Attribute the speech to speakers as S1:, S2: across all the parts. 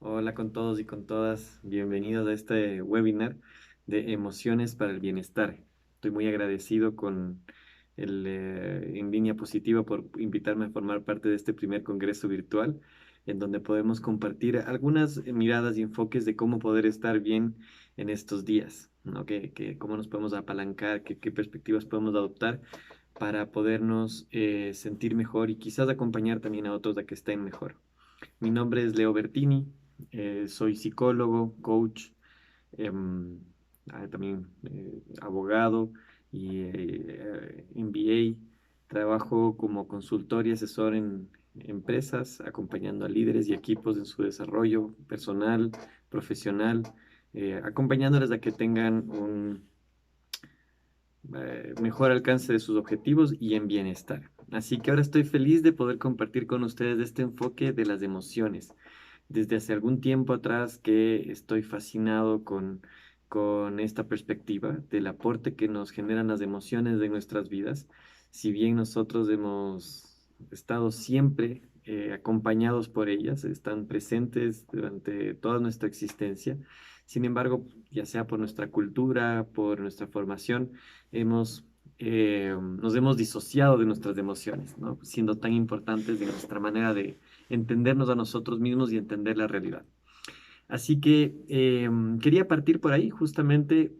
S1: Hola con todos y con todas, bienvenidos a este webinar de emociones para el bienestar. Estoy muy agradecido con el En Línea Positiva por invitarme a formar parte de este primer congreso virtual, en donde podemos compartir algunas miradas y enfoques de cómo poder estar bien en estos días, ¿no? Cómo nos podemos apalancar, qué perspectivas podemos adoptar para podernos sentir mejor y quizás acompañar también a otros a que estén mejor. Mi nombre es Leo Bertini, soy psicólogo, coach, em, también abogado y MBA. Trabajo como consultor y asesor en empresas, acompañando a líderes y equipos en su desarrollo personal, profesional, acompañándoles a que tengan un mejor alcance de sus objetivos y en bienestar. Así que ahora estoy feliz de poder compartir con ustedes este enfoque de las emociones. Desde hace algún tiempo atrás que estoy fascinado con esta perspectiva del aporte que nos generan las emociones de nuestras vidas. Si bien nosotros hemos estado siempre acompañados por ellas, están presentes durante toda nuestra existencia. Sin embargo, ya sea por nuestra cultura, por nuestra formación, nos hemos disociado de nuestras emociones, ¿no? Siendo tan importantes de nuestra manera de entendernos a nosotros mismos y entender la realidad. Así que quería partir por ahí, justamente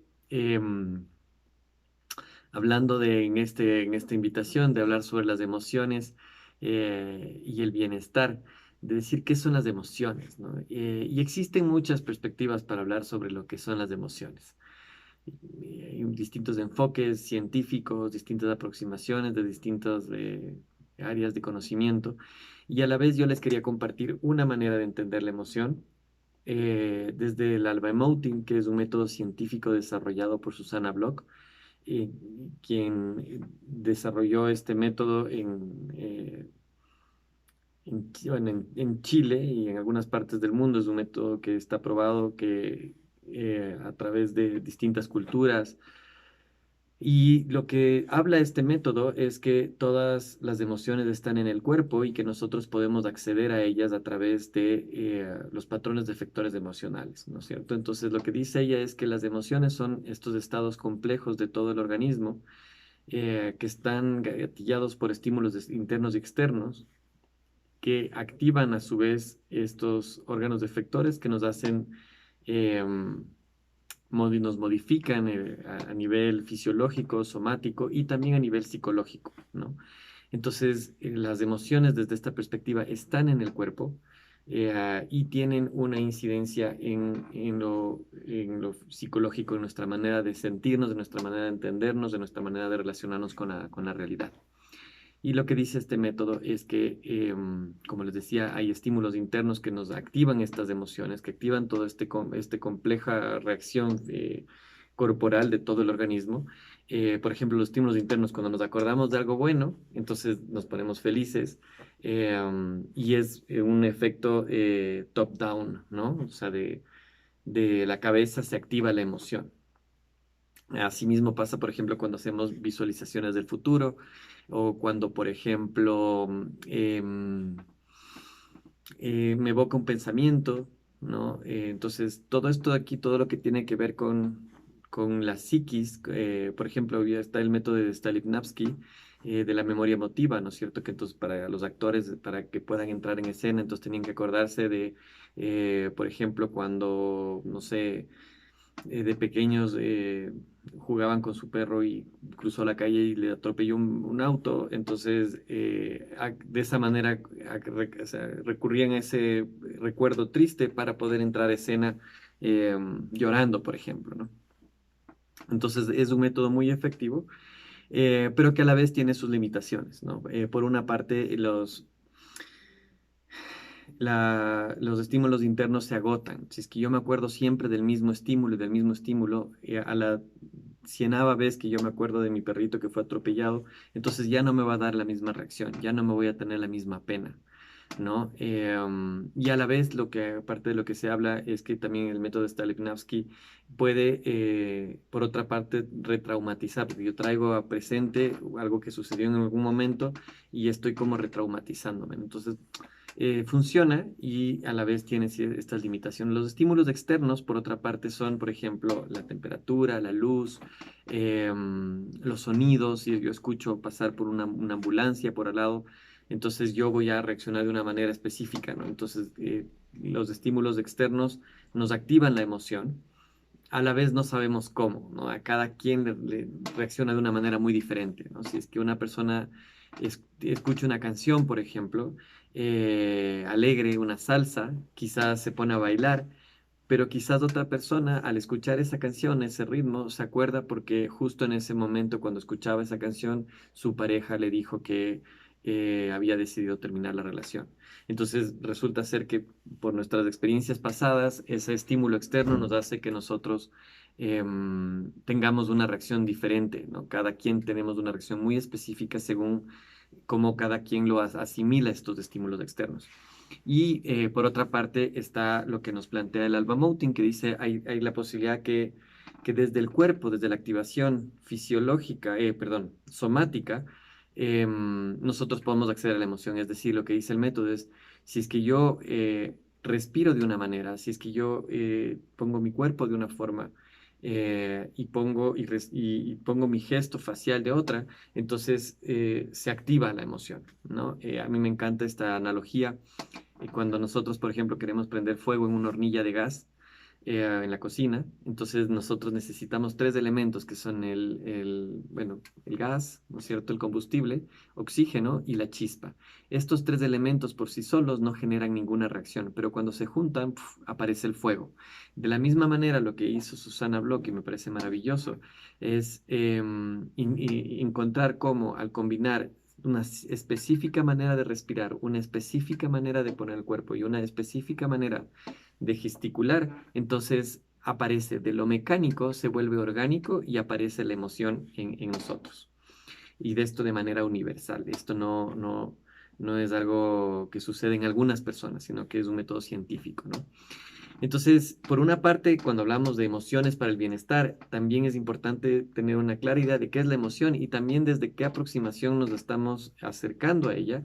S1: hablando en esta invitación, de hablar sobre las emociones y el bienestar, de decir qué son las emociones, ¿no? Y existen muchas perspectivas para hablar sobre lo que son las emociones. Hay distintos enfoques científicos, distintas aproximaciones de distintas áreas de conocimiento. Y a la vez yo les quería compartir una manera de entender la emoción desde el alba emoting, que es un método científico desarrollado por Susana Block, eh, quien desarrolló este método en Chile y en algunas partes del mundo. Es un método que está probado que a través de distintas culturas. Y lo que habla este método es que todas las emociones están en el cuerpo y que nosotros podemos acceder a ellas a través de los patrones defectores emocionales, ¿no es cierto? Entonces, lo que dice ella es que las emociones son estos estados complejos de todo el organismo que están gatillados por estímulos internos y externos que activan a su vez estos órganos defectores que nos hacen nos modifican a nivel fisiológico, somático y también a nivel psicológico, ¿no? Entonces, las emociones desde esta perspectiva están en el cuerpo y tienen una incidencia en lo psicológico, en nuestra manera de sentirnos, de nuestra manera de entendernos, de nuestra manera de relacionarnos con la realidad. Y lo que dice este método es que, como les decía, hay estímulos internos que nos activan estas emociones, que activan toda este compleja reacción corporal de todo el organismo. Por ejemplo, los estímulos internos, cuando nos acordamos de algo bueno, entonces nos ponemos felices y es un efecto top-down, ¿no? O sea, de la cabeza se activa la emoción. Asimismo pasa, por ejemplo, cuando hacemos visualizaciones del futuro o cuando, por ejemplo, me evoca un pensamiento, ¿no? Entonces, todo esto de aquí, todo lo que tiene que ver con la psiquis, por ejemplo, ya está el método de Stanislavski de la memoria emotiva, ¿no es cierto? Que entonces para los actores, para que puedan entrar en escena, entonces tenían que acordarse de, por ejemplo, cuando, no sé, de pequeños jugaban con su perro y cruzó la calle y le atropelló un auto, entonces de esa manera o sea, recurrían a ese recuerdo triste para poder entrar a escena llorando, por ejemplo, ¿no? Entonces es un método muy efectivo, pero que a la vez tiene sus limitaciones, ¿no? Por una parte, los estímulos internos se agotan. Si es que yo me acuerdo siempre del mismo estímulo y del mismo estímulo, a la cienava vez que yo me acuerdo de mi perrito que fue atropellado, entonces ya no me va a dar la misma reacción, ya no me voy a tener la misma pena, ¿no? Y a la vez, aparte de lo que se habla, es que también el método de Stanislavski puede, por otra parte, retraumatizar, porque yo traigo a presente algo que sucedió en algún momento y estoy como retraumatizándome. Entonces, funciona y a la vez tiene estas limitaciones. Los estímulos externos, por otra parte, son, por ejemplo, la temperatura, la luz, los sonidos. Si yo escucho pasar por una ambulancia por al lado, entonces yo voy a reaccionar de una manera específica, ¿no? Entonces, los estímulos externos nos activan la emoción. A la vez no sabemos cómo, ¿no? A cada quien le reacciona de una manera muy diferente, ¿no? Si es que una persona escucha una canción, por ejemplo, alegre, una salsa, quizás se pone a bailar, pero quizás otra persona al escuchar esa canción, ese ritmo, se acuerda porque justo en ese momento cuando escuchaba esa canción, su pareja le dijo que había decidido terminar la relación. Entonces resulta ser que por nuestras experiencias pasadas, ese estímulo externo nos hace que nosotros tengamos una reacción diferente, ¿no? Cada quien tenemos una reacción muy específica según cómo cada quien lo asimila estos estímulos externos. Y por otra parte está lo que nos plantea el Alba Mountain, que dice hay la posibilidad que desde el cuerpo, desde la activación fisiológica, perdón, somática, nosotros podemos acceder a la emoción. Es decir, lo que dice el método es, si es que yo respiro de una manera, si es que yo pongo mi cuerpo de una forma y pongo mi gesto facial de otra, entonces se activa la emoción, ¿no? A mí me encanta esta analogía cuando nosotros, por ejemplo, queremos prender fuego en una hornilla de gas en la cocina, entonces nosotros necesitamos tres elementos que son bueno, el gas, ¿no es cierto? El combustible, oxígeno y la chispa. Estos tres elementos por sí solos no generan ninguna reacción, pero cuando se juntan, ¡puf!, aparece el fuego. De la misma manera, lo que hizo Susana Block, y me parece maravilloso, es encontrar cómo al combinar una específica manera de respirar, una específica manera de poner el cuerpo y una específica manera de gesticular, entonces aparece de lo mecánico, se vuelve orgánico y aparece la emoción en nosotros. Y de esto de manera universal. Esto no es algo que sucede en algunas personas, sino que es un método científico, ¿no? Entonces, por una parte, cuando hablamos de emociones para el bienestar, también es importante tener una clara idea de qué es la emoción y también desde qué aproximación nos estamos acercando a ella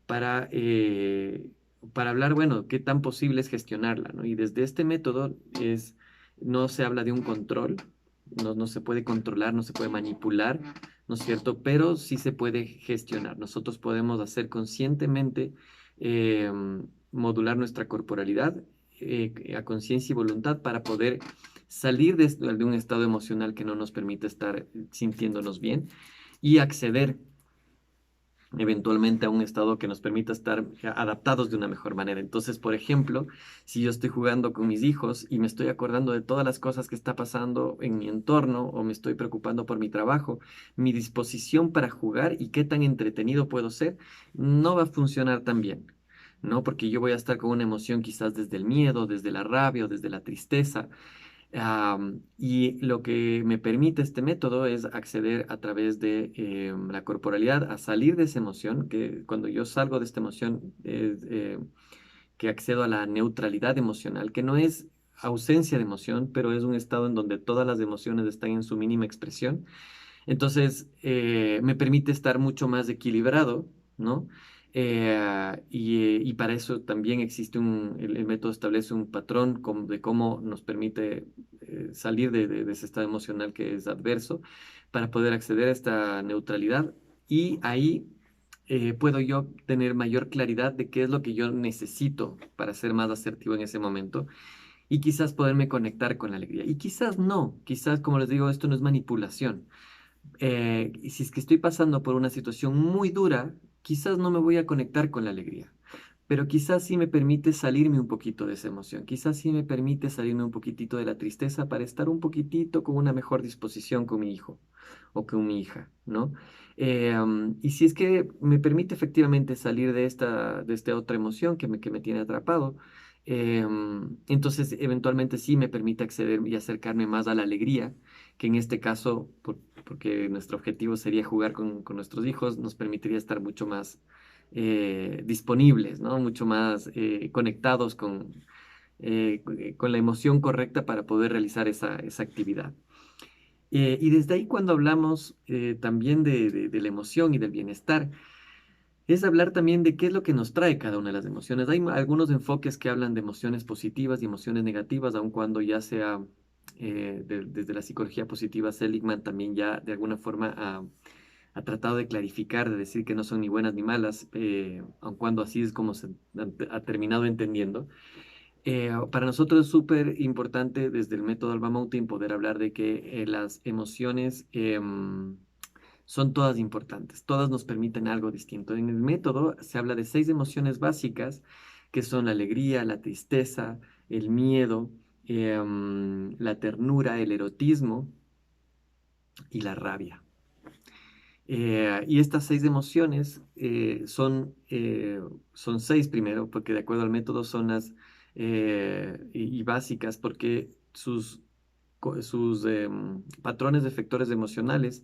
S1: para, eh, para hablar, bueno, qué tan posible es gestionarla, ¿no? Y desde este método no se habla de un control, no se puede controlar, no se puede manipular, ¿no es cierto? Pero sí se puede gestionar. Nosotros podemos hacer conscientemente, eh, modular nuestra corporalidad a conciencia y voluntad para poder salir de un estado emocional que no nos permite estar sintiéndonos bien y acceder eventualmente a un estado que nos permita estar adaptados de una mejor manera. Entonces, por ejemplo, si yo estoy jugando con mis hijos y me estoy acordando de todas las cosas que está pasando en mi entorno o me estoy preocupando por mi trabajo, mi disposición para jugar y qué tan entretenido puedo ser no va a funcionar tan bien. ¿No? Porque yo voy a estar con una emoción quizás desde el miedo, desde la rabia o desde la tristeza, y lo que me permite este método es acceder a través de la corporalidad a salir de esa emoción, que cuando yo salgo de esta emoción es que accedo a la neutralidad emocional, que no es ausencia de emoción, pero es un estado en donde todas las emociones están en su mínima expresión. Entonces, me permite estar mucho más equilibrado, ¿no? Y para eso también existe el método establece un patrón de cómo nos permite salir de ese estado emocional que es adverso para poder acceder a esta neutralidad y ahí puedo yo tener mayor claridad de qué es lo que yo necesito para ser más asertivo en ese momento y quizás poderme conectar con la alegría. Y quizás no, quizás como les digo, esto no es manipulación. Y si es que estoy pasando por una situación muy dura, quizás no me voy a conectar con la alegría, pero quizás sí me permite salirme un poquito de esa emoción, quizás sí me permite salirme un poquitito de la tristeza para estar un poquitito con una mejor disposición con mi hijo o con mi hija, ¿no? Y si es que me permite efectivamente salir de esta otra emoción que me tiene atrapado, entonces eventualmente sí me permite acceder y acercarme más a la alegría, que en este caso, porque nuestro objetivo sería jugar con nuestros hijos, nos permitiría estar mucho más disponibles, ¿no? Mucho más conectados con la emoción correcta para poder realizar esa actividad. Y desde ahí cuando hablamos también de la emoción y del bienestar, Es hablar también de qué es lo que nos trae cada una de las emociones. Hay algunos enfoques que hablan de emociones positivas y emociones negativas, aun cuando ya sea desde la psicología positiva, Seligman también ya de alguna forma ha tratado de clarificar, de decir que no son ni buenas ni malas, aun cuando así es como se ha terminado entendiendo. Para nosotros es súper importante desde el método Alba Mountain poder hablar de que las emociones son todas importantes, todas nos permiten algo distinto. En el método se habla de 6 emociones básicas, que son la alegría, la tristeza, el miedo, la ternura, el erotismo y la rabia. Y estas 6 emociones son 6 primero, porque de acuerdo al método son las y básicas, porque sus patrones de efectores emocionales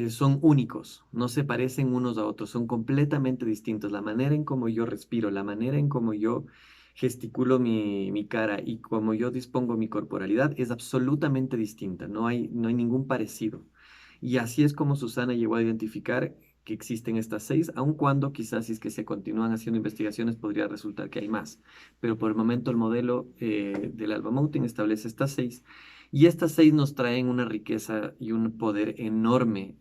S1: son únicos, no se parecen unos a otros, son completamente distintos. La manera en cómo yo respiro, la manera en cómo yo gesticulo mi cara y cómo yo dispongo mi corporalidad es absolutamente distinta, no hay ningún parecido. Y así es como Susana llegó a identificar que existen estas 6, aun cuando quizás si es que se continúan haciendo investigaciones podría resultar que hay más. Pero por el momento el modelo del Alba Mountain establece estas 6 y estas 6 nos traen una riqueza y un poder enorme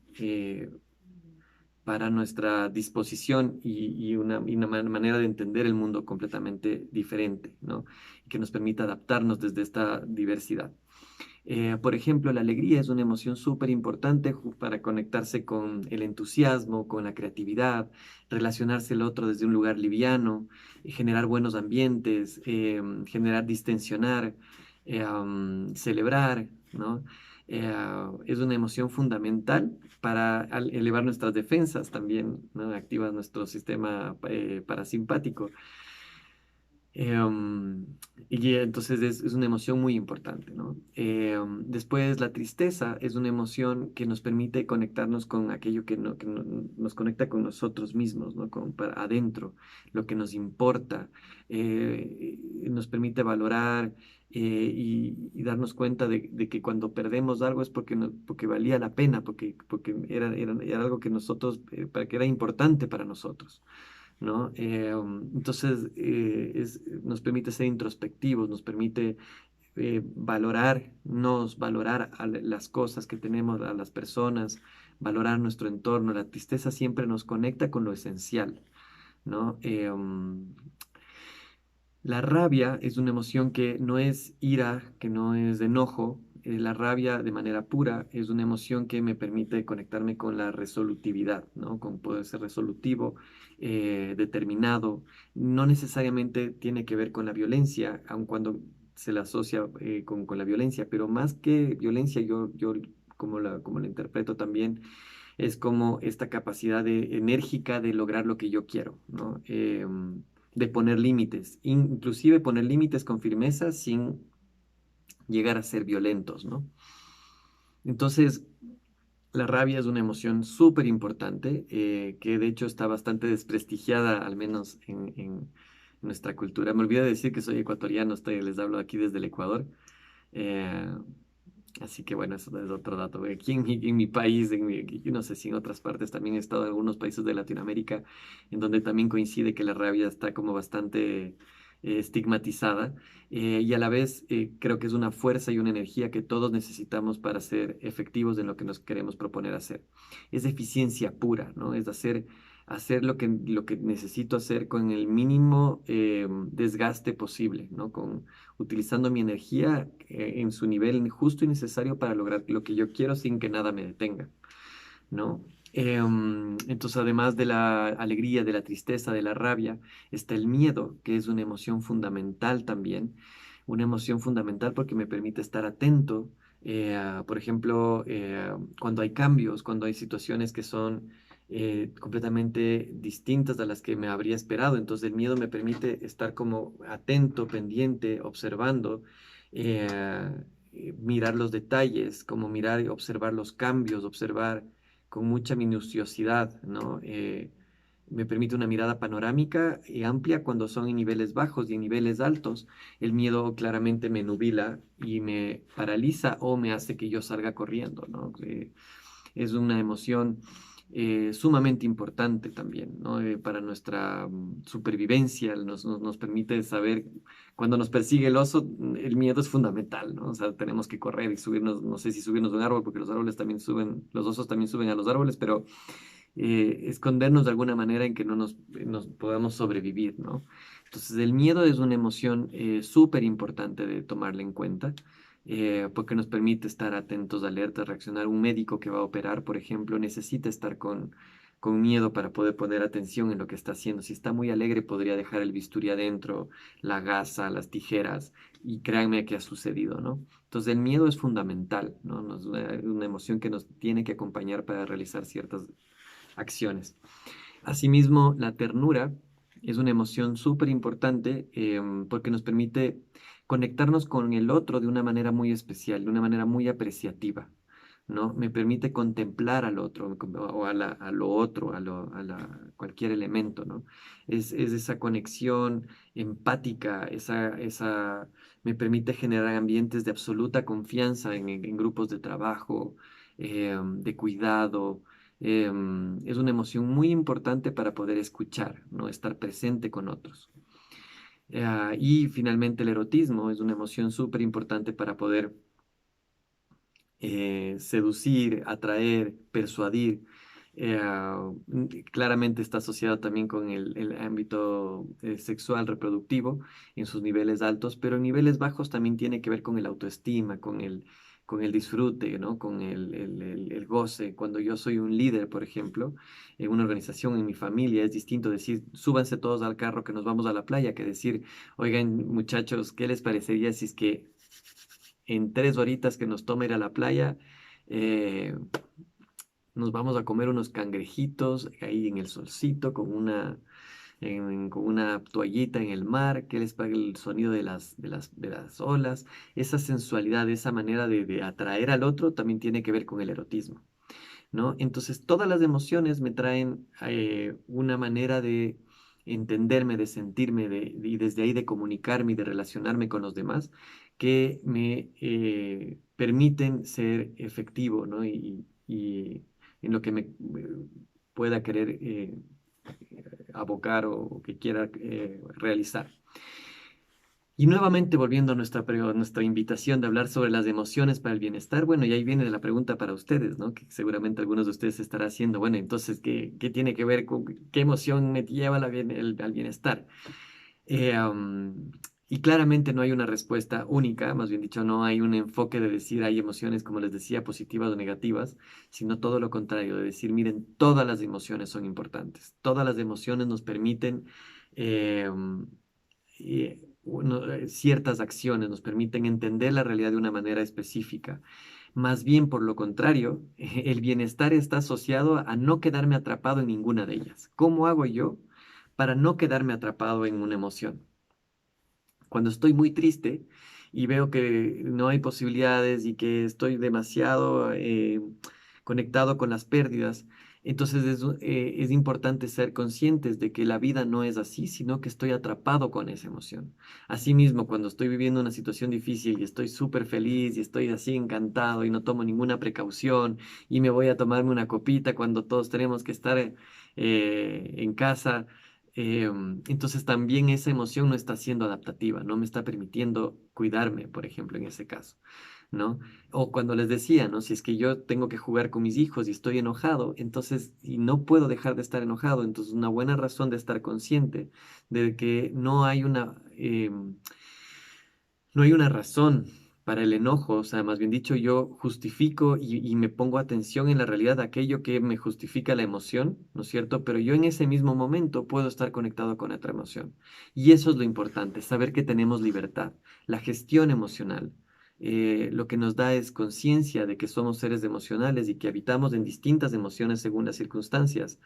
S1: para nuestra disposición y una manera de entender el mundo completamente diferente, ¿no? Que nos permita adaptarnos desde esta diversidad. Por ejemplo, la alegría es una emoción súper importante para conectarse con el entusiasmo, con la creatividad, relacionarse el otro desde un lugar liviano, generar buenos ambientes, generar distensionar, celebrar, ¿no? Es una emoción fundamental para elevar nuestras defensas también, ¿no? Activa nuestro sistema parasimpático. Em, y entonces es una emoción muy importante, ¿no? Después la tristeza es una emoción que nos permite conectarnos con aquello que nos conecta con nosotros mismos, ¿no? Con para adentro, lo que nos importa, nos permite valorar y darnos cuenta de que cuando perdemos algo es porque, porque valía la pena, porque era algo que nosotros, para que era importante para nosotros. ¿No? Entonces, nos permite ser introspectivos, nos permite valorar las cosas que tenemos, a las personas, valorar nuestro entorno. La tristeza siempre nos conecta con lo esencial, ¿no? La rabia es una emoción que no es ira, que no es enojo. La rabia de manera pura es una emoción que me permite conectarme con la resolutividad, ¿no? Con poder ser resolutivo, determinado. No necesariamente tiene que ver con la violencia, aun cuando se la asocia con la violencia, pero más que violencia, yo como la interpreto también, es como esta capacidad enérgica de lograr lo que yo quiero, ¿no? De poner límites, inclusive poner límites con firmeza sin llegar a ser violentos, ¿no? Entonces, la rabia es una emoción súper importante, que de hecho está bastante desprestigiada, al menos en nuestra cultura. Me olvidé de decir que soy ecuatoriano, les hablo aquí desde el Ecuador. Eh, Así que bueno, eso es otro dato. Aquí en mi país, yo no sé si en otras partes también he estado en algunos países de Latinoamérica, en donde también coincide que la rabia está como bastante estigmatizada y a la vez creo que es una fuerza y una energía que todos necesitamos para ser efectivos en lo que nos queremos proponer hacer. Es eficiencia pura, ¿no? Es hacer lo que necesito hacer con el mínimo desgaste posible, ¿no? Utilizando mi energía en su nivel justo y necesario para lograr lo que yo quiero sin que nada me detenga, ¿no? Entonces, además de la alegría, de la tristeza, de la rabia, está el miedo, que es una emoción fundamental también, una emoción fundamental porque me permite estar atento, por ejemplo, cuando hay cambios, cuando hay situaciones que son completamente distintas a las que me habría esperado. Entonces el miedo me permite estar como atento, pendiente, observando, mirar los detalles, como mirar y observar los cambios, observar con mucha minuciosidad, ¿no? Me permite una mirada panorámica y amplia cuando son en niveles bajos y en niveles altos. El miedo claramente me nubila y me paraliza o me hace que yo salga corriendo, ¿no? Es una emoción sumamente importante también, ¿no? Para nuestra supervivencia, nos permite saber, cuando nos persigue el oso, el miedo es fundamental, ¿no? O sea, tenemos que correr y subirnos, no sé si subirnos de un árbol, porque los árboles también suben, los osos también suben a los árboles, pero escondernos de alguna manera en que no nos podamos sobrevivir, ¿no? Entonces, el miedo es una emoción súper importante de tomarla en cuenta, porque nos permite estar atentos, alertas, reaccionar. Un médico que va a operar, por ejemplo, necesita estar con miedo para poder poner atención en lo que está haciendo. Si está muy alegre, podría dejar el bisturí adentro, la gasa, las tijeras, y créanme que ha sucedido, ¿no? Entonces, el miedo es fundamental, ¿no? Una emoción que nos tiene que acompañar para realizar ciertas acciones. Asimismo, la ternura es una emoción súper importante, porque nos permite conectarnos con el otro de una manera muy especial, de una manera muy apreciativa, ¿no? Me permite contemplar al otro o a lo otro, cualquier elemento, ¿no? Es esa conexión empática, me permite generar ambientes de absoluta confianza en grupos de trabajo, de cuidado. Es una emoción muy importante para poder escuchar, ¿no? Estar presente con otros. Y finalmente el erotismo es una emoción súper importante para poder seducir, atraer, persuadir. Claramente está asociado también con el ámbito sexual reproductivo en sus niveles altos, pero en niveles bajos también tiene que ver con el autoestima, con el disfrute, ¿no? Con el goce. Cuando yo soy un líder, por ejemplo, en una organización, en mi familia, es distinto decir, súbanse todos al carro que nos vamos a la playa, que decir, oigan, muchachos, ¿qué les parecería si es que en 3 horitas que nos toma ir a la playa, eh, nos vamos a comer unos cangrejitos ahí en el solcito con una toallita en el mar, que les pague el sonido de las olas? Esa sensualidad, esa manera de atraer al otro también tiene que ver con el erotismo, ¿no? Entonces, todas las emociones me traen una manera de entenderme, de sentirme, y desde ahí de comunicarme y de relacionarme con los demás, que me permiten ser efectivo, ¿no? Y en lo que me pueda querer abocar o que quiera realizar. Y nuevamente volviendo a nuestra invitación de hablar sobre las emociones para el bienestar, bueno, y ahí viene la pregunta para ustedes, ¿no? Que seguramente algunos de ustedes estará haciendo, bueno, entonces, ¿qué tiene que ver con qué emoción me lleva al bienestar? Eh, am, y claramente no hay una respuesta única, más bien dicho, no hay un enfoque de decir hay emociones, como les decía, positivas o negativas, sino todo lo contrario, de decir, miren, todas las emociones son importantes, todas las emociones nos permiten eh, ciertas acciones, nos permiten entender la realidad de una manera específica. Más bien, por lo contrario, el bienestar está asociado a no quedarme atrapado en ninguna de ellas. ¿Cómo hago yo para no quedarme atrapado en una emoción? Cuando estoy muy triste y veo que no hay posibilidades y que estoy demasiado conectado con las pérdidas, entonces es importante ser conscientes de que la vida no es así, sino que estoy atrapado con esa emoción. Asimismo, cuando estoy viviendo una situación difícil y estoy súper feliz y estoy así encantado y no tomo ninguna precaución y me voy a tomarme una copita cuando todos tenemos que estar en casa, entonces también esa emoción no está siendo adaptativa, no me está permitiendo cuidarme, por ejemplo, en ese caso, ¿no? O cuando les decía, ¿no? Si es que yo tengo que jugar con mis hijos y estoy enojado, entonces, y no puedo dejar de estar enojado, entonces una buena razón de estar consciente de que no hay una razón para el enojo, o sea, más bien dicho, yo justifico y me pongo atención en la realidad de aquello que me justifica la emoción, ¿no es cierto? Pero yo en ese mismo momento puedo estar conectado con otra emoción. Y eso es lo importante, saber que tenemos libertad. La gestión emocional lo que nos da es conciencia de que somos seres emocionales y que habitamos en distintas emociones según las circunstancias,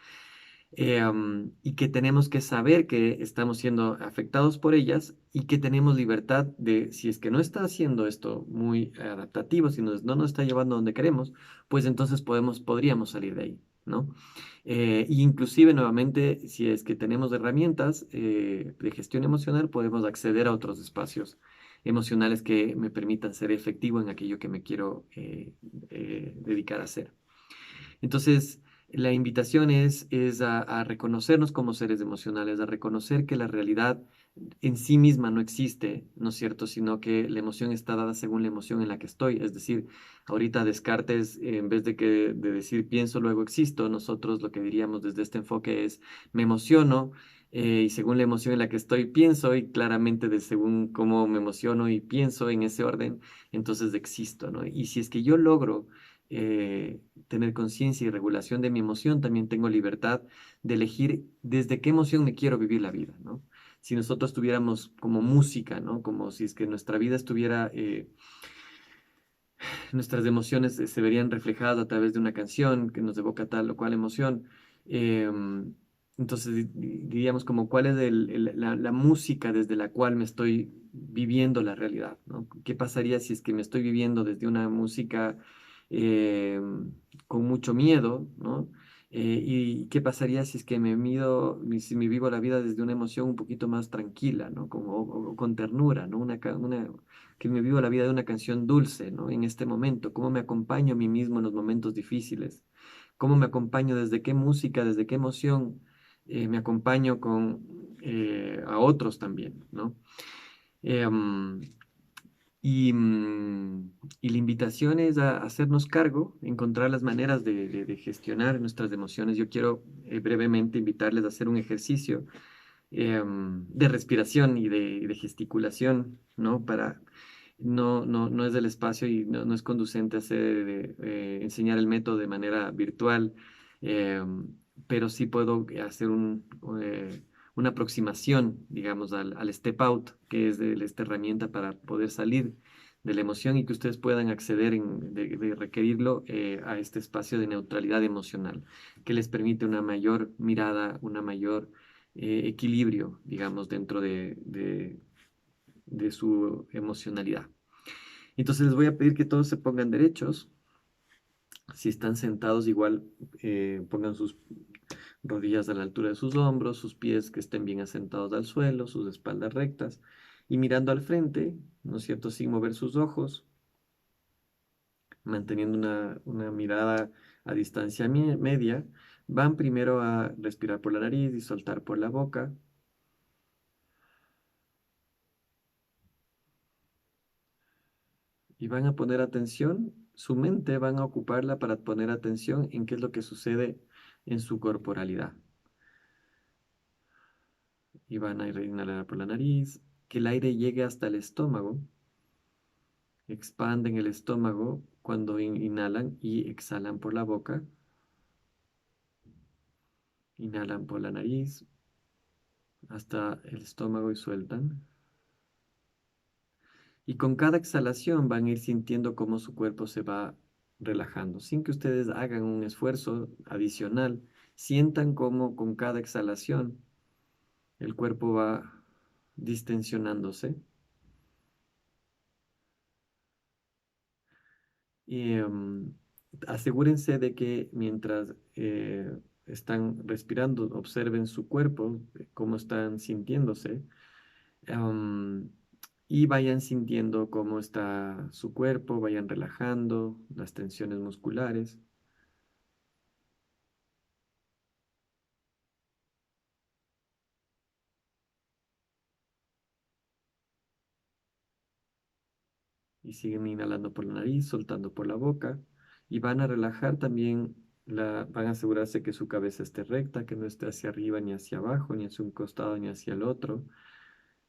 S1: y que tenemos que saber que estamos siendo afectados por ellas y que tenemos libertad de, si es que no está haciendo esto muy adaptativo, si no nos está llevando a donde queremos, pues entonces podríamos salir de ahí, ¿no? Inclusive nuevamente, si es que tenemos herramientas de gestión emocional, podemos acceder a otros espacios emocionales que me permitan ser efectivo en aquello que me quiero dedicar a hacer. Entonces, la invitación es a reconocernos como seres emocionales, a reconocer que la realidad en sí misma no existe, ¿no es cierto? Sino que la emoción está dada según la emoción en la que estoy. Es decir, ahorita Descartes, en vez de decir pienso, luego existo, nosotros lo que diríamos desde este enfoque es me emociono. Y según la emoción en la que estoy, pienso, y claramente de según cómo me emociono y pienso en ese orden, entonces existo, ¿no? Y si es que yo logro tener conciencia y regulación de mi emoción, también tengo libertad de elegir desde qué emoción me quiero vivir la vida, ¿no? Si nosotros tuviéramos como música, ¿no? Como si es que nuestra vida estuviera, nuestras emociones se verían reflejadas a través de una canción que nos evoca tal o cual emoción. Entonces diríamos como cuál es la música desde la cual me estoy viviendo la realidad, ¿no? ¿Qué pasaría si es que me estoy viviendo desde una música eh, con mucho miedo, ¿no? ¿Y qué pasaría si es que si me vivo la vida desde una emoción un poquito más tranquila, ¿no? Como, o con ternura, ¿no? Que me vivo la vida de una canción dulce, ¿no? En este momento, cómo me acompaño a mí mismo en los momentos difíciles, cómo me acompaño, desde qué música, desde qué emoción me acompaño a otros también, ¿no? Eh, mm, y la invitación es a hacernos cargo, encontrar las maneras de gestionar nuestras emociones. Yo quiero brevemente invitarles a hacer un ejercicio de respiración y de gesticulación, ¿no? No es del espacio y no es conducente enseñar el método de manera virtual, eh, pero sí puedo hacer una aproximación, digamos, al step out, que es esta herramienta para poder salir de la emoción y que ustedes puedan acceder de requerirlo a este espacio de neutralidad emocional, que les permite una mayor mirada, una mayor equilibrio, digamos, dentro de su emocionalidad. Entonces les voy a pedir que todos se pongan derechos. Si están sentados, igual pongan sus rodillas a la altura de sus hombros, sus pies que estén bien asentados al suelo, sus espaldas rectas y mirando al frente, ¿no es cierto?, sin mover sus ojos, manteniendo una mirada a distancia media. Van primero a respirar por la nariz y soltar por la boca. Y van a poner atención, su mente van a ocuparla para poner atención en qué es lo que sucede en su corporalidad. Y van a inhalar por la nariz, que el aire llegue hasta el estómago, expanden el estómago cuando inhalan y exhalan por la boca, inhalan por la nariz hasta el estómago y sueltan. Y con cada exhalación van a ir sintiendo cómo su cuerpo se va relajando, sin que ustedes hagan un esfuerzo adicional. Sientan cómo con cada exhalación el cuerpo va distensionándose. Y asegúrense de que mientras están respirando, observen su cuerpo, cómo están sintiéndose. am, y vayan sintiendo cómo está su cuerpo, vayan relajando las tensiones musculares. Y siguen inhalando por la nariz, soltando por la boca. Y van a relajar también, van a asegurarse que su cabeza esté recta, que no esté hacia arriba ni hacia abajo, ni hacia un costado ni hacia el otro,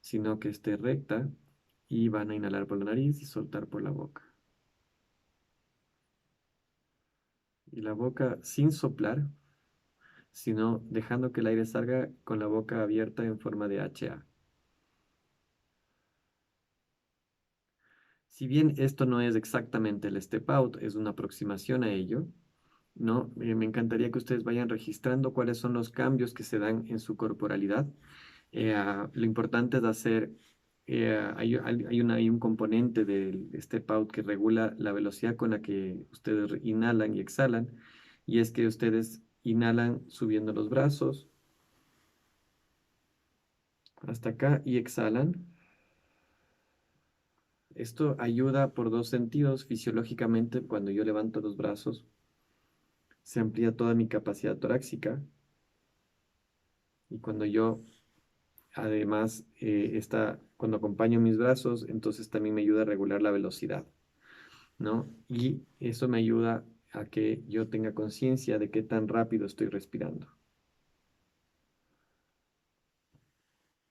S1: sino que esté recta. Y van a inhalar por la nariz y soltar por la boca. Y la boca sin soplar, sino dejando que el aire salga con la boca abierta en forma de HA. Si bien esto no es exactamente el step out, es una aproximación a ello, ¿no? Me encantaría que ustedes vayan registrando cuáles son los cambios que se dan en su corporalidad. Lo importante es hacer, hay un componente del step out que regula la velocidad con la que ustedes inhalan y exhalan, y es que ustedes inhalan subiendo los brazos hasta acá y exhalan. Esto ayuda por dos sentidos. Fisiológicamente, cuando yo levanto los brazos, se amplía toda mi capacidad torácica y cuando yo además cuando acompaño mis brazos, entonces también me ayuda a regular la velocidad, ¿no? Y eso me ayuda a que yo tenga conciencia de qué tan rápido estoy respirando.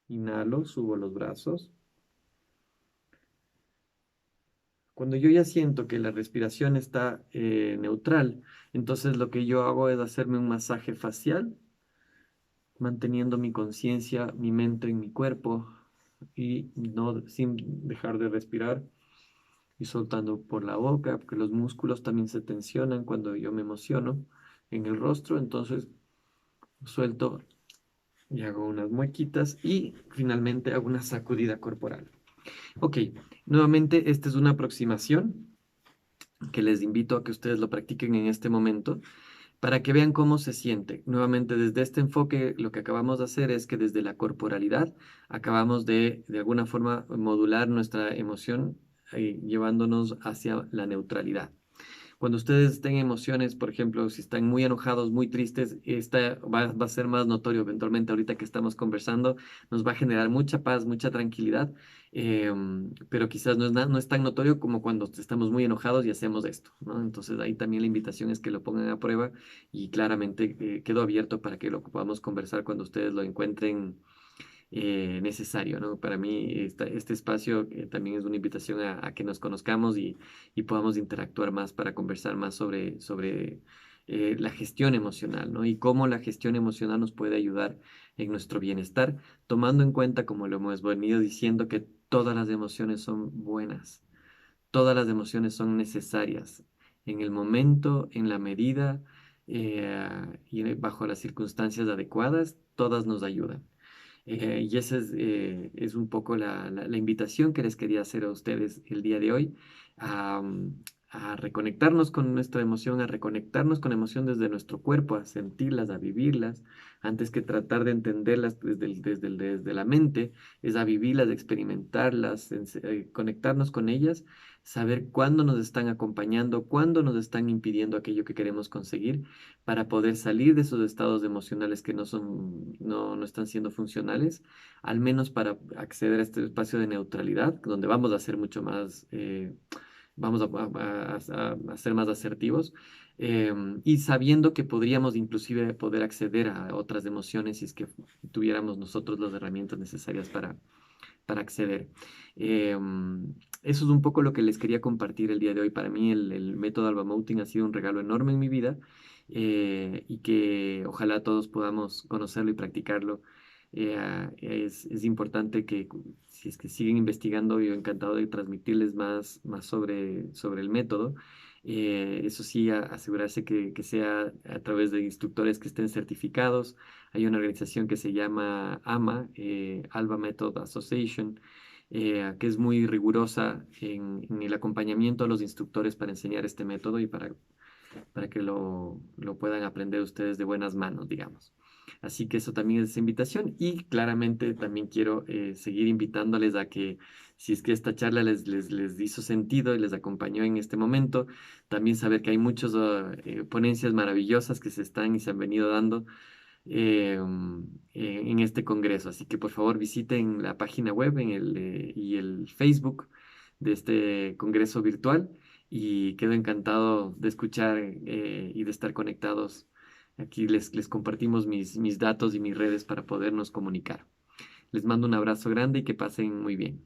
S1: Inhalo, subo los brazos. Cuando yo ya siento que la respiración está neutral, entonces lo que yo hago es hacerme un masaje facial, manteniendo mi conciencia, mi mente en mi cuerpo y no sin dejar de respirar y soltando por la boca, porque los músculos también se tensionan cuando yo me emociono en el rostro, entonces suelto y hago unas muequitas y finalmente hago una sacudida corporal. Ok, nuevamente esta es una aproximación que les invito a que ustedes lo practiquen en este momento para que vean cómo se siente. Nuevamente, desde este enfoque, lo que acabamos de hacer es que desde la corporalidad acabamos de alguna forma, modular nuestra emoción, llevándonos hacia la neutralidad. Cuando ustedes tengan emociones, por ejemplo, si están muy enojados, muy tristes, esta va a ser más notorio eventualmente ahorita que estamos conversando, nos va a generar mucha paz, mucha tranquilidad, pero quizás no es tan notorio como cuando estamos muy enojados y hacemos esto, ¿no? Entonces ahí también la invitación es que lo pongan a prueba y claramente quedo abierto para que lo podamos conversar cuando ustedes lo encuentren necesario, ¿no? Para mí este espacio también es una invitación a que nos conozcamos y podamos interactuar más para conversar más sobre la gestión emocional, ¿no? Y cómo la gestión emocional nos puede ayudar en nuestro bienestar, tomando en cuenta, como lo hemos venido diciendo, que todas las emociones son buenas, todas las emociones son necesarias en el momento, en la medida y bajo las circunstancias adecuadas, todas nos ayudan. Y esa es un poco la invitación que les quería hacer a ustedes el día de hoy, a reconectarnos con nuestra emoción, a reconectarnos con emoción desde nuestro cuerpo, a sentirlas, a vivirlas, antes que tratar de entenderlas desde la mente, es a vivirlas, a experimentarlas, conectarnos con ellas, saber cuándo nos están acompañando, cuándo nos están impidiendo aquello que queremos conseguir para poder salir de esos estados emocionales que no están siendo funcionales, al menos para acceder a este espacio de neutralidad, donde vamos a ser mucho más, vamos a ser más asertivos, y sabiendo que podríamos inclusive poder acceder a otras emociones si es que tuviéramos nosotros las herramientas necesarias para acceder. Eso es un poco lo que les quería compartir el día de hoy. Para mí el método Alba Mouting ha sido un regalo enorme en mi vida y que ojalá todos podamos conocerlo y practicarlo. Es importante que si es que siguen investigando, yo encantado de transmitirles más sobre el método. Eso sí, asegurarse que sea a través de instructores que estén certificados. Hay una organización que se llama AMA, Alba Method Association, que es muy rigurosa en el acompañamiento a los instructores para enseñar este método y para que lo puedan aprender ustedes de buenas manos, digamos. Así que eso también es invitación y claramente también quiero seguir invitándoles a que si es que esta charla les hizo sentido y les acompañó en este momento, también saber que hay muchas ponencias maravillosas que se están y se han venido dando en este congreso. Así que por favor visiten la página web y el Facebook de este congreso virtual y quedo encantado de escuchar y de estar conectados. Aquí les compartimos mis datos y mis redes para podernos comunicar. Les mando un abrazo grande y que pasen muy bien.